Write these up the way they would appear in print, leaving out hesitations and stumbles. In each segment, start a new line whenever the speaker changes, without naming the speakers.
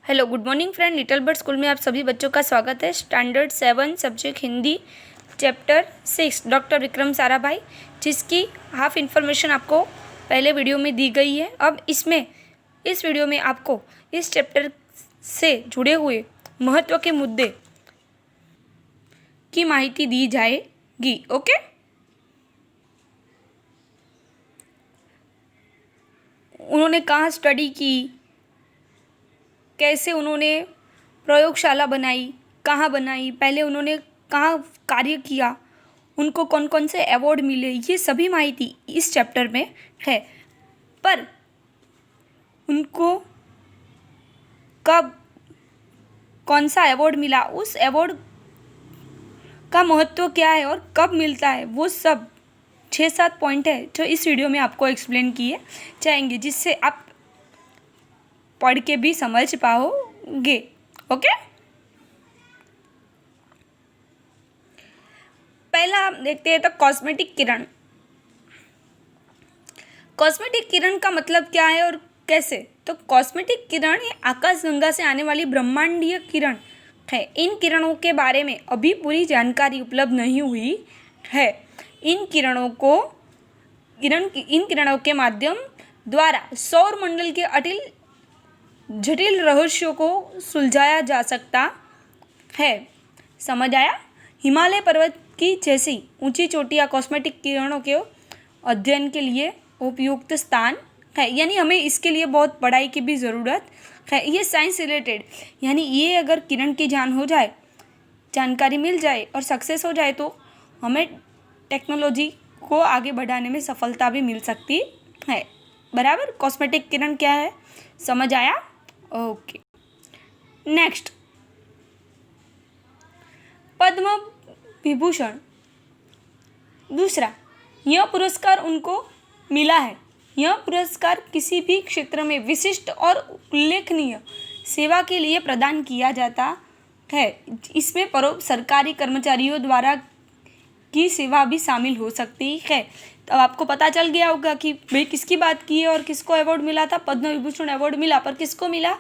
Hello good morning friend, little bird school में आप सभी बच्चों का स्वागत है। Standard 7 subject Hindi chapter 6 doctor Vikram Sarabhai, जिसकी हाफ इन्फॉर्मेशन आपको पहले वीडियो में दी गई है। अब इस वीडियो में आपको इस चैप्टर से जुड़े हुए महत्व के मुद्दे की माहिती दी जाएगी। ओके, उन्होंने कहाँ स्टडी की, कैसे उन्होंने प्रयोगशाला बनाई, कहाँ बनाई, पहले उन्होंने कहाँ कार्य किया, उनको कौन कौन से अवार्ड मिले, ये सभी माहिती इस चैप्टर में है। पर उनको कब कौन सा अवार्ड मिला, उस अवार्ड का महत्व क्या है और कब मिलता है, वो सब 6-7 पॉइंट है जो इस वीडियो में आपको एक्सप्लेन किए जाएंगे, जिससे आप पढ़ के भी समझ पाओगे। ओके, पहला आप देखते हैं तो कॉस्मेटिक किरण। कॉस्मेटिक किरण का मतलब क्या है और कैसे? तो कॉस्मेटिक किरण ये आकाशगंगा से आने वाली ब्रह्मांडीय किरण है। इन किरणों के बारे में अभी पूरी जानकारी उपलब्ध नहीं हुई है। इन किरणों के माध्यम द्वारा सौर मंडल के जटिल रहस्यों को सुलझाया जा सकता है। समझ आया? हिमालय पर्वत की जैसी ऊंची चोटियाँ कॉस्मेटिक किरणों के अध्ययन के लिए उपयुक्त स्थान है, यानी हमें इसके लिए बहुत पढ़ाई की भी ज़रूरत है। ये साइंस रिलेटेड, यानी ये अगर किरण की जानकारी मिल जाए और सक्सेस हो जाए तो हमें टेक्नोलॉजी को आगे बढ़ाने में सफलता भी मिल सकती है। बराबर? कॉस्मेटिक किरण क्या है, समझ आया? Okay, next, Padma Vibhushan. दूसरा, यह पुरस्कार उनको मिला है। यह पुरस्कार किसी भी क्षेत्र में विशिष्ट और उल्लेखनीय सेवा के लिए प्रदान किया जाता है। इसमें परोक्ष सरकारी कर्मचारियों द्वारा की सेवा भी शामिल हो सकती है। तो आपको पता चल गया होगा कि भाई किसकी बात की है और किसको अवार्ड मिला था। पद्म विभूषण अवार्ड मिला, पर किसको मिला?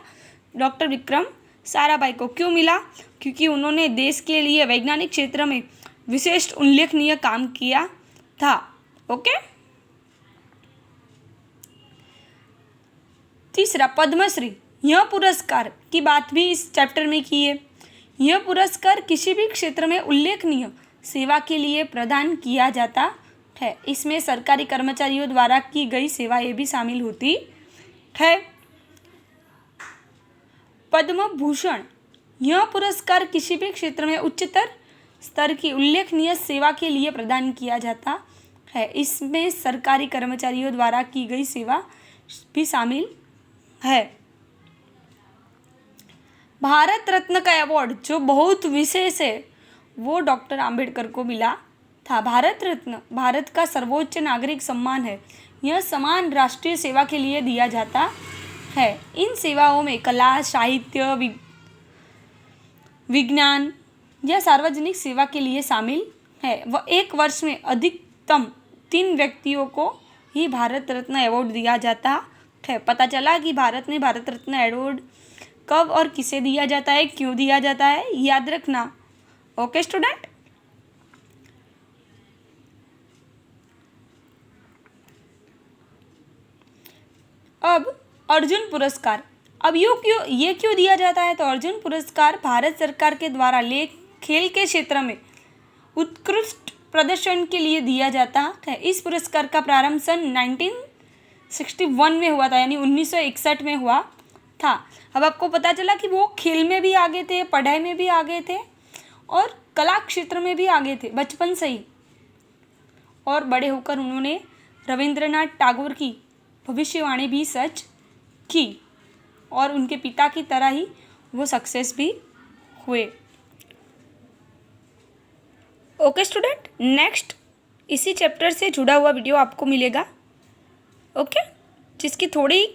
डॉक्टर विक्रम साराभाई को। क्यों मिला? क्योंकि उन्होंने देश के लिए वैज्ञानिक क्षेत्र में विशेष उल्लेखनीय काम किया था। ओके, तीसरा, पद्मश्री। यह पुरस्कार की बात भी इस चैप्टर में की है। यह पुरस्कार किसी भी क्षेत्र में उल्लेखनीय सेवा के लिए प्रदान किया जाता है। इसमें सरकारी कर्मचारियों द्वारा की गई सेवाएं भी शामिल होती है। पद्म भूषण। यह पुरस्कार किसी भी क्षेत्र में उच्चतर स्तर की उल्लेखनीय सेवा के लिए प्रदान किया जाता है। इसमें सरकारी कर्मचारियों द्वारा की गई सेवा भी शामिल है। भारत रत्न का अवार्ड जो बहुत विशेष है, वो डॉक्टर अंबेडकर को मिला था। भारत रत्न भारत का सर्वोच्च नागरिक सम्मान है। यह सम्मान राष्ट्रीय सेवा के लिए दिया जाता है। इन सेवाओं में कला, साहित्य, विज्ञान या सार्वजनिक सेवा के लिए शामिल है। वह एक वर्ष में अधिकतम 3 व्यक्तियों को ही भारत रत्न अवार्ड दिया जाता है। पता चला कि भारत में भारत रत्न अवार्ड कब और किसे दिया जाता है, क्यों दिया जाता है, याद रखना। ओके स्टूडेंट, अब अर्जुन पुरस्कार। अब ये क्यों दिया जाता है? तो अर्जुन पुरस्कार भारत सरकार के द्वारा खेल के क्षेत्र में उत्कृष्ट प्रदर्शन के लिए दिया जाता है। इस पुरस्कार का प्रारंभ सन 1961 में हुआ था, यानी 1961 में हुआ था। अब आपको पता चला कि वो खेल में भी आगे थे, पढ़ाई में भी आगे थे और कला क्षेत्र में भी आगे थे बचपन से ही। और बड़े होकर उन्होंने रविंद्रनाथ टैगोर की भविष्यवाणी भी सच की और उनके पिता की तरह ही वो सक्सेस भी हुए। ओके स्टूडेंट, नेक्स्ट इसी चैप्टर से जुड़ा हुआ वीडियो आपको मिलेगा। ओके, जिसकी थोड़ी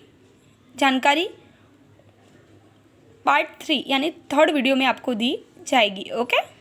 जानकारी पार्ट 3 यानी 3rd वीडियो में आपको दी जाएगी। ओके।